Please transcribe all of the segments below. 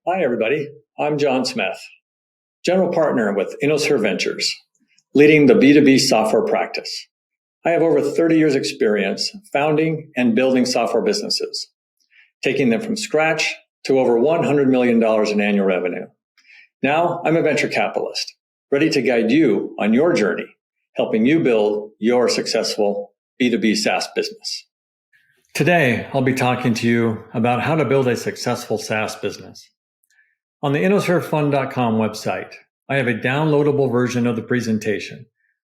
Hi, everybody. I'm John Smith, General Partner with InnoSphere Ventures, leading the B2B software practice. I have over 30 years experience founding and building software businesses, taking them from scratch to over $100 million in annual revenue. Now I'm a venture capitalist, ready to guide you on your journey, helping you build your successful B2B SaaS business. Today, I'll be talking to you about how to build a successful SaaS business. On the InnoSphereFund.com website, I have a downloadable version of the presentation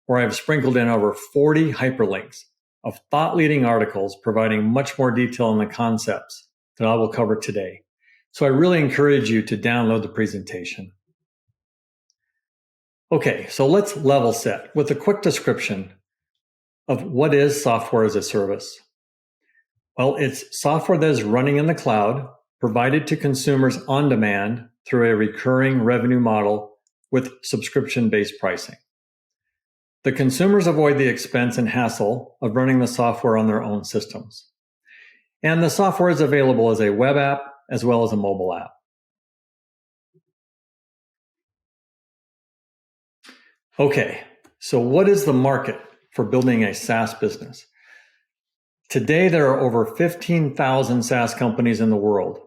where I've sprinkled in over 40 hyperlinks of thought-leading articles providing much more detail on the concepts that I will cover today. So I really encourage you to download the presentation. Okay, so let's level set with a quick description of what is software as a service. Well, it's software that is running in the cloud, provided to consumers on demand through a recurring revenue model with subscription-based pricing. The consumers avoid the expense and hassle of running the software on their own systems. And the software is available as a web app as well as a mobile app. Okay, so what is the market for building a SaaS business? Today, there are over 15,000 SaaS companies in the world.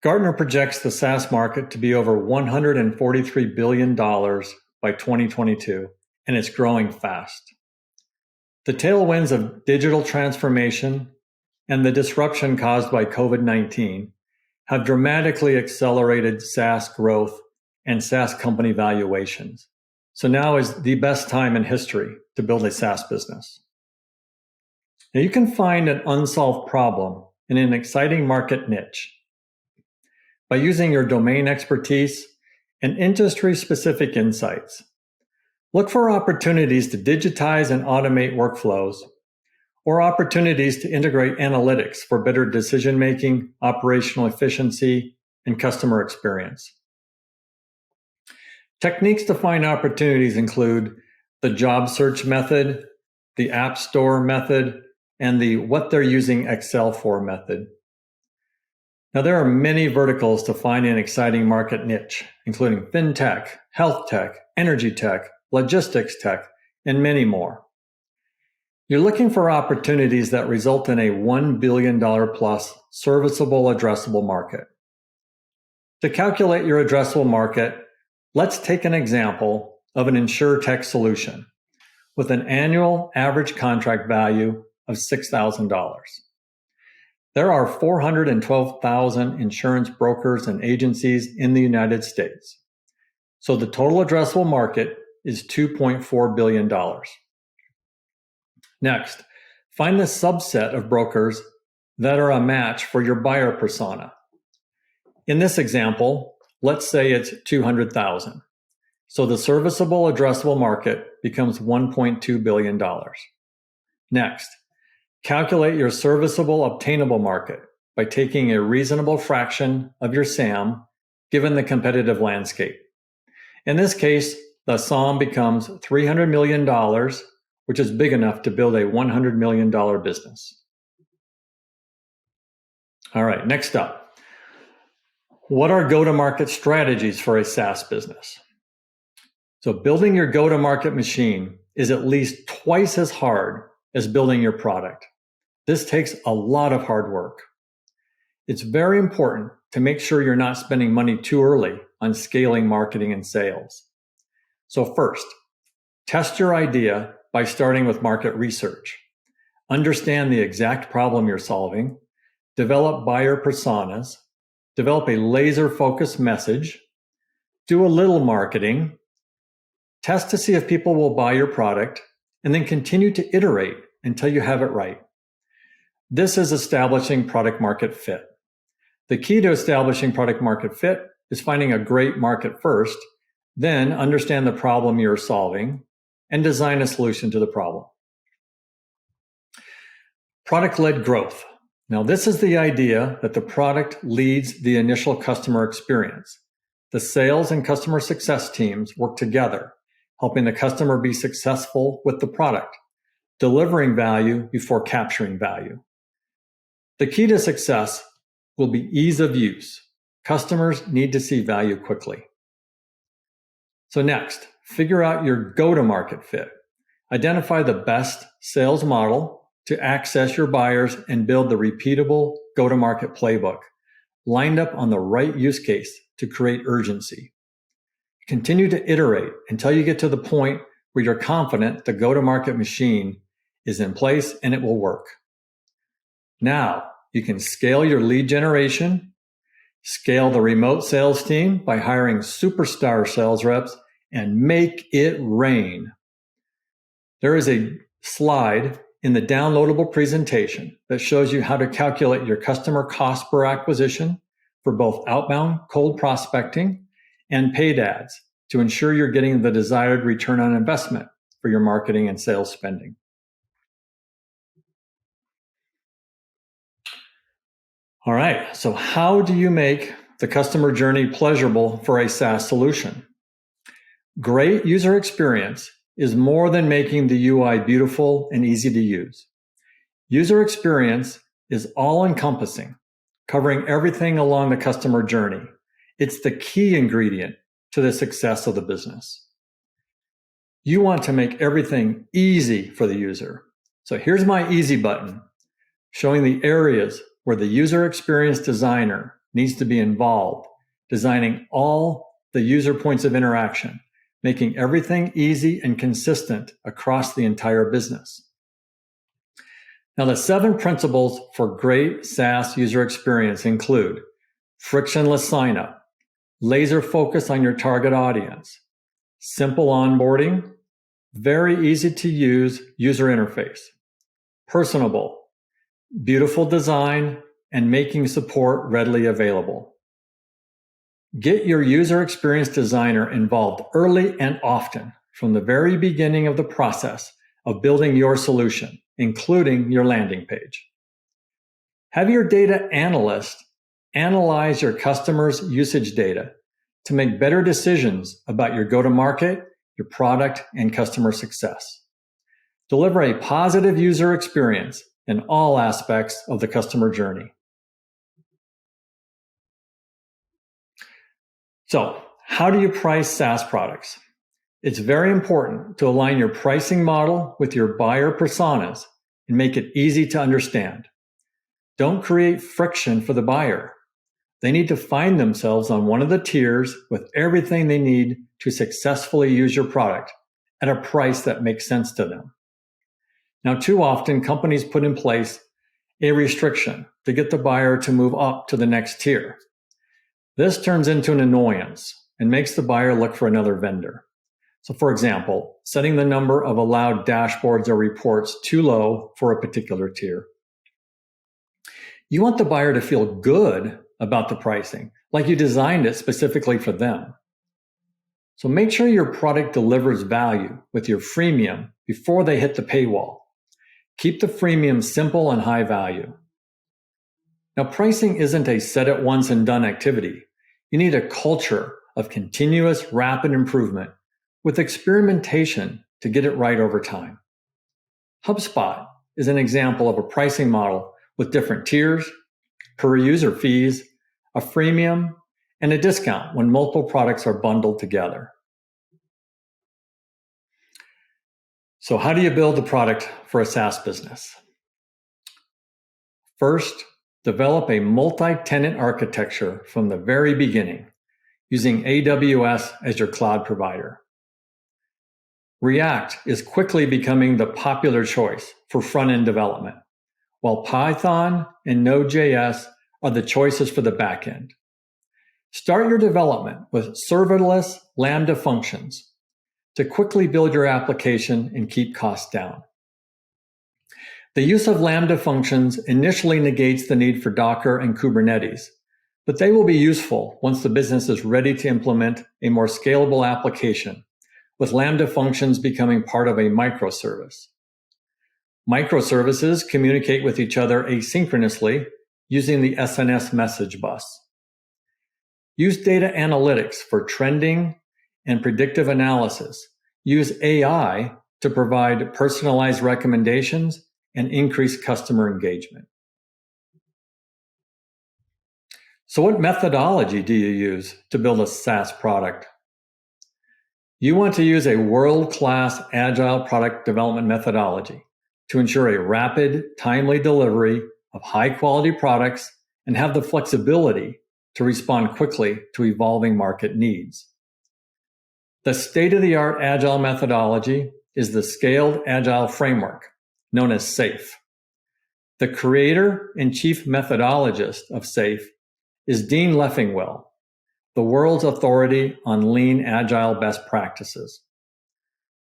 Gartner projects the SaaS market to be over $143 billion by 2022, and it's growing fast. The tailwinds of digital transformation and the disruption caused by COVID-19 have dramatically accelerated SaaS growth and SaaS company valuations. So now is the best time in history to build a SaaS business. Now you can find an unsolved problem in an exciting market niche by using your domain expertise and industry-specific insights. Look for opportunities to digitize and automate workflows, or opportunities to integrate analytics for better decision-making, operational efficiency, and customer experience. Techniques to find opportunities include the job search method, the App Store method, and the what they're using Excel for method. Now, there are many verticals to find an exciting market niche, including fintech, health tech, energy tech, logistics tech, and many more. You're looking for opportunities that result in a $1 billion plus serviceable addressable market. To calculate your addressable market, let's take an example of an InsurTech solution with an annual average contract value of $6,000. There are 412,000 insurance brokers and agencies in the United States. So the total addressable market is $2.4 billion. Next, find the subset of brokers that are a match for your buyer persona. In this example, let's say it's 200,000. So the serviceable addressable market becomes $1.2 billion. Next, calculate your serviceable obtainable market by taking a reasonable fraction of your SAM given the competitive landscape. In this case, the SAM becomes $300 million, which is big enough to build a $100 million business. All right, next up. What are go-to-market strategies for a SaaS business? So building your go-to-market machine is at least twice as hard as building your product. This takes a lot of hard work. It's very important to make sure you're not spending money too early on scaling marketing and sales. So first, test your idea by starting with market research. Understand the exact problem you're solving, develop buyer personas, develop a laser-focused message, do a little marketing, test to see if people will buy your product, and then continue to iterate until you have it right. This is establishing product market fit. The key to establishing product market fit is finding a great market first, then understand the problem you're solving, and design a solution to the problem. Product-led growth. Now, this is the idea that the product leads the initial customer experience. The sales and customer success teams work together, helping the customer be successful with the product, delivering value before capturing value. The key to success will be ease of use, Customers need to see value quickly. So next, figure out your go-to-market fit. Identify the best sales model to access your buyers and build the repeatable go-to-market playbook, lined up on the right use case to create urgency. Continue to iterate until you get to the point where you're confident the go-to-market machine is in place and it will work. Now, you can scale your lead generation, scale the remote sales team by hiring superstar sales reps, and make it rain. There is a slide in the downloadable presentation that shows you how to calculate your customer cost per acquisition for both outbound cold prospecting and paid ads to ensure you're getting the desired return on investment for your marketing and sales spending. All right, so how do you make the customer journey pleasurable for a SaaS solution? Great user experience is more than making the UI beautiful and easy to use. User experience is all-encompassing, covering everything along the customer journey. It's the key ingredient to the success of the business. You want to make everything easy for the user. So here's my easy button, showing the areas where the user experience designer needs to be involved, designing all the user points of interaction, making everything easy and consistent across the entire business. Now, the 7 principles for great SaaS user experience include frictionless sign-up, laser focus on your target audience, simple onboarding, very easy to use user interface, personable, beautiful design, and making support readily available. Get your user experience designer involved early and often from the very beginning of the process of building your solution, including your landing page. Have your data analyst analyze your customers' usage data to make better decisions about your go-to-market, your product, and customer success. Deliver a positive user experience in all aspects of the customer journey. So, how do you price SaaS products? It's very important to align your pricing model with your buyer personas and make it easy to understand. Don't create friction for the buyer. They need to find themselves on one of the tiers with everything they need to successfully use your product at a price that makes sense to them. Now, too often, companies put in place a restriction to get the buyer to move up to the next tier. This turns into an annoyance and makes the buyer look for another vendor. So, for example, setting the number of allowed dashboards or reports too low for a particular tier. You want the buyer to feel good about the pricing, like you designed it specifically for them. So make sure your product delivers value with your freemium before they hit the paywall. Keep the freemium simple and high value. Now, pricing isn't a set it once and done activity. You need a culture of continuous rapid improvement with experimentation to get it right over time. HubSpot is an example of a pricing model with different tiers, per user fees, a freemium, and a discount when multiple products are bundled together. So how do you build a product for a SaaS business? First, develop a multi-tenant architecture from the very beginning, using AWS as your cloud provider. React is quickly becoming the popular choice for front-end development, while Python and Node.js are the choices for the back-end. Start your development with serverless Lambda functions to quickly build your application and keep costs down. The use of Lambda functions initially negates the need for Docker and Kubernetes, but they will be useful once the business is ready to implement a more scalable application, with Lambda functions becoming part of a microservice. Microservices communicate with each other asynchronously using the SNS message bus. Use data analytics for trending and predictive analysis. Use AI to provide personalized recommendations and increase customer engagement. So what methodology do you use to build a SaaS product? You want to use a world-class Agile product development methodology to ensure a rapid, timely delivery of high-quality products and have the flexibility to respond quickly to evolving market needs. The state-of-the-art Agile methodology is the Scaled Agile Framework, known as SAFe. The creator and chief methodologist of SAFe is Dean Leffingwell, the world's authority on lean Agile best practices.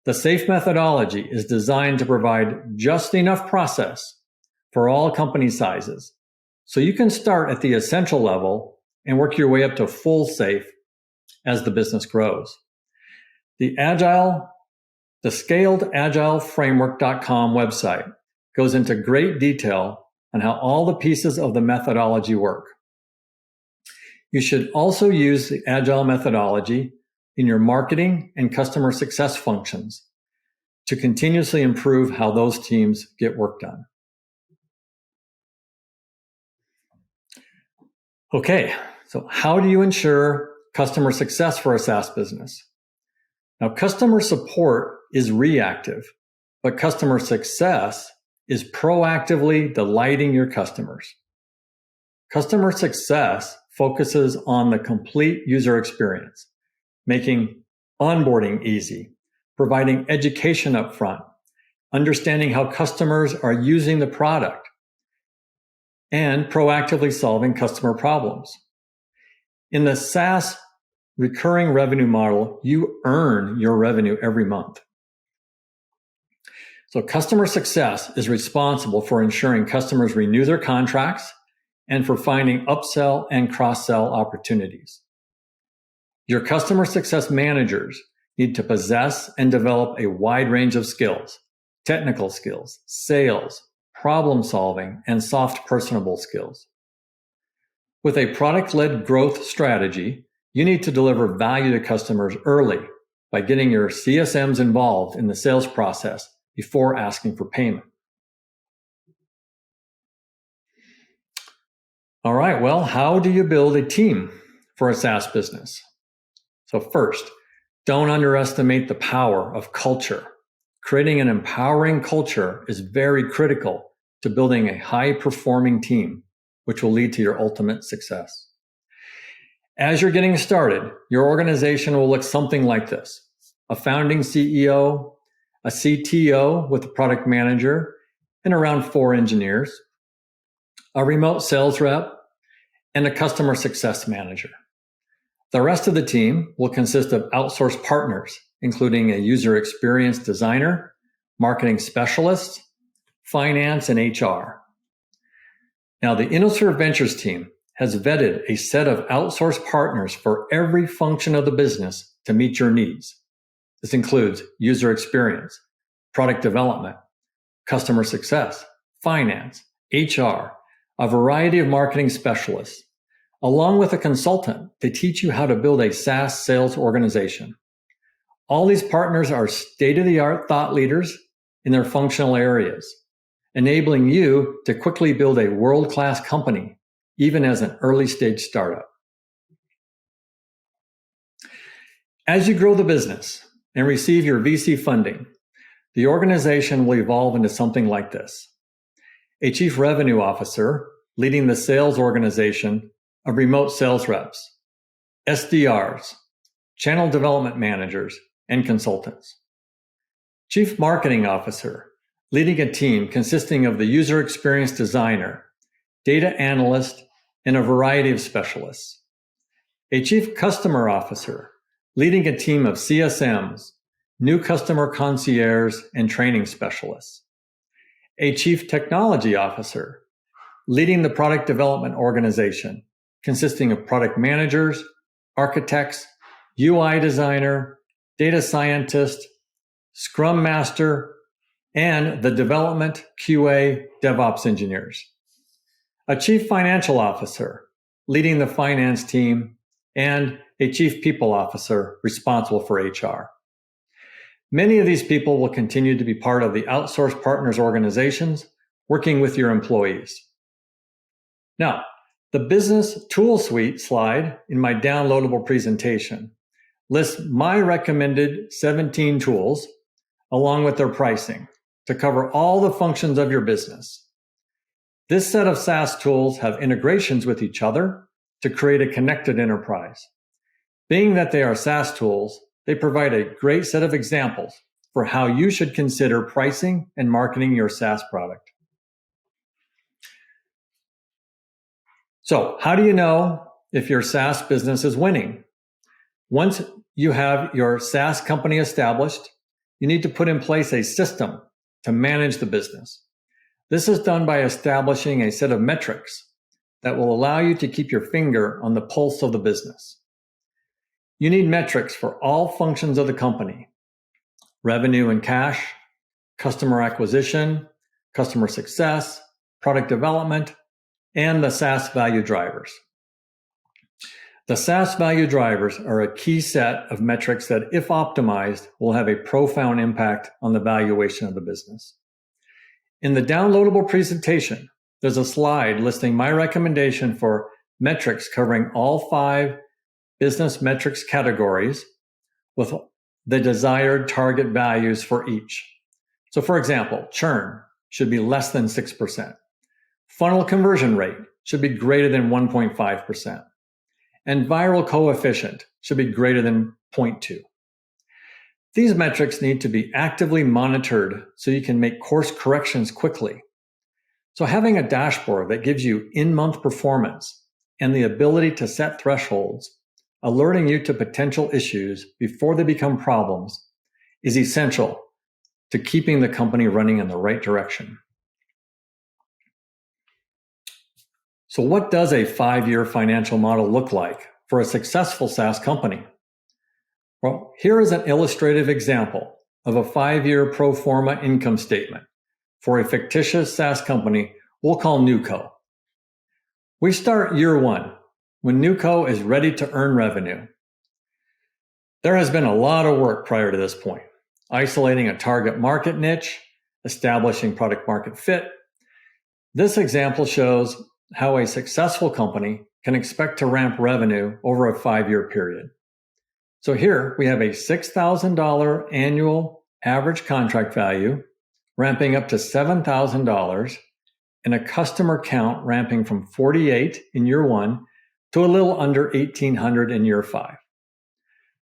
The SAFe methodology is designed to provide just enough process for all company sizes, so you can start at the essential level and work your way up to full SAFe as the business grows. The ScaledAgileFramework.com website goes into great detail on how all the pieces of the methodology work. You should also use the Agile methodology in your marketing and customer success functions to continuously improve how those teams get work done. Okay, so how do you ensure customer success for a SaaS business? Now, customer support is reactive, but customer success is proactively delighting your customers. Customer success focuses on the complete user experience, making onboarding easy, providing education up front, understanding how customers are using the product, and proactively solving customer problems. In the SaaS recurring revenue model, you earn your revenue every month. So customer success is responsible for ensuring customers renew their contracts and for finding upsell and cross-sell opportunities. Your customer success managers need to possess and develop a wide range of skills, technical skills, sales, problem solving, and soft personable skills. With a product-led growth strategy, you need to deliver value to customers early by getting your CSMs involved in the sales process before asking for payment. All right, well, how do you build a team for a SaaS business? So first, don't underestimate the power of culture. Creating an empowering culture is very critical to building a high-performing team, which will lead to your ultimate success. As you're getting started, your organization will look something like this: a founding CEO, a CTO with a product manager, and around 4 engineers, a remote sales rep, and a customer success manager. The rest of the team will consist of outsourced partners, including a user experience designer, marketing specialists, finance, and HR. Now, the InnoServe Ventures team has vetted a set of outsourced partners for every function of the business to meet your needs. This includes user experience, product development, customer success, finance, HR, a variety of marketing specialists, along with a consultant to teach you how to build a SaaS sales organization. All these partners are state-of-the-art thought leaders in their functional areas, enabling you to quickly build a world-class company, even as an early-stage startup. As you grow the business and receive your VC funding, the organization will evolve into something like this: a chief revenue officer leading the sales organization of remote sales reps, SDRs, channel development managers, and consultants. Chief marketing officer leading a team consisting of the user experience designer, data analyst, and a variety of specialists. A chief customer officer leading a team of CSMs, new customer concierge, and training specialists. A chief technology officer leading the product development organization, consisting of product managers, architects, UI designer, data scientist, scrum master, and the development, QA, DevOps engineers. A chief financial officer leading the finance team, and a chief people officer responsible for HR. Many of these people will continue to be part of the outsourced partners organizations working with your employees. Now, The business tool suite slide in my downloadable presentation lists my recommended 17 tools along with their pricing to cover all the functions of your business. This set of SaaS tools have integrations with each other to create a connected enterprise. Being that they are SaaS tools, they provide a great set of examples for how you should consider pricing and marketing your SaaS product. So, how do you know if your SaaS business is winning? Once you have your SaaS company established, you need to put in place a system to manage the business. This is done by establishing a set of metrics that will allow you to keep your finger on the pulse of the business. You need metrics for all functions of the company: revenue and cash, customer acquisition, customer success, product development, and the SaaS value drivers. The SaaS value drivers are a key set of metrics that, if optimized, will have a profound impact on the valuation of the business. In the downloadable presentation, there's a slide listing my recommendation for metrics covering all 5 business metrics categories with the desired target values for each. So for example, churn should be less than 6%. Funnel conversion rate should be greater than 1.5%. And viral coefficient should be greater than 0.2. These metrics need to be actively monitored so you can make course corrections quickly. So having a dashboard that gives you in-month performance and the ability to set thresholds, alerting you to potential issues before they become problems, is essential to keeping the company running in the right direction. So what does a 5-year financial model look like for a successful SaaS company? Well, here is an illustrative example of a 5-year pro forma income statement for a fictitious SaaS company we'll call NewCo. We start year 1 when NewCo is ready to earn revenue. There has been a lot of work prior to this point, isolating a target market niche, establishing product market fit. This example shows how a successful company can expect to ramp revenue over a 5-year period. So here we have a $6,000 annual average contract value ramping up to $7,000 and a customer count ramping from 48 in year 1 to a little under 1,800 in year 5.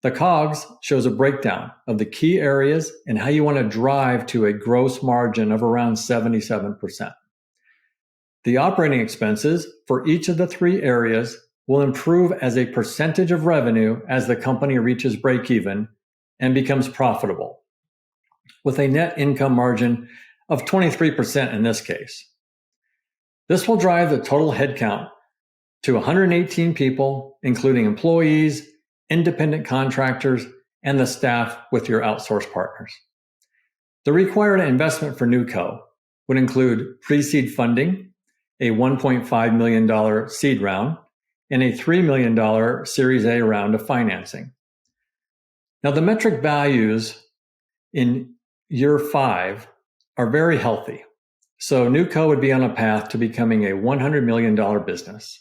The COGS shows a breakdown of the key areas and how you want to drive to a gross margin of around 77%. The operating expenses for each of the 3 areas will improve as a percentage of revenue as the company reaches break-even and becomes profitable, with a net income margin of 23% in this case. This will drive the total headcount to 118 people, including employees, independent contractors, and the staff with your outsourced partners. The required investment for NewCo would include pre-seed funding, a $1.5 million seed round, and a $3 million Series A round of financing. Now, the metric values in year 5 are very healthy, so NewCo would be on a path to becoming a $100 million business.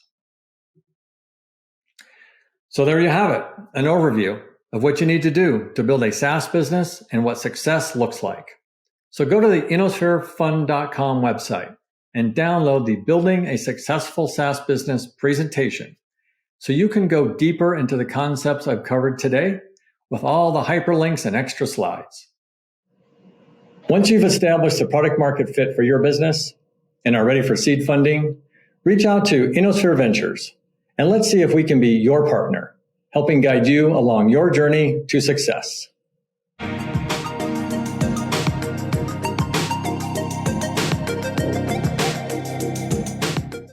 So there you have it, an overview of what you need to do to build a SaaS business and what success looks like. So go to the InnoSphereFund.com website and download the Building a Successful SaaS Business presentation so you can go deeper into the concepts I've covered today with all the hyperlinks and extra slides. Once you've established the product market fit for your business and are ready for seed funding, reach out to InnoSphere Ventures and let's see if we can be your partner, helping guide you along your journey to success.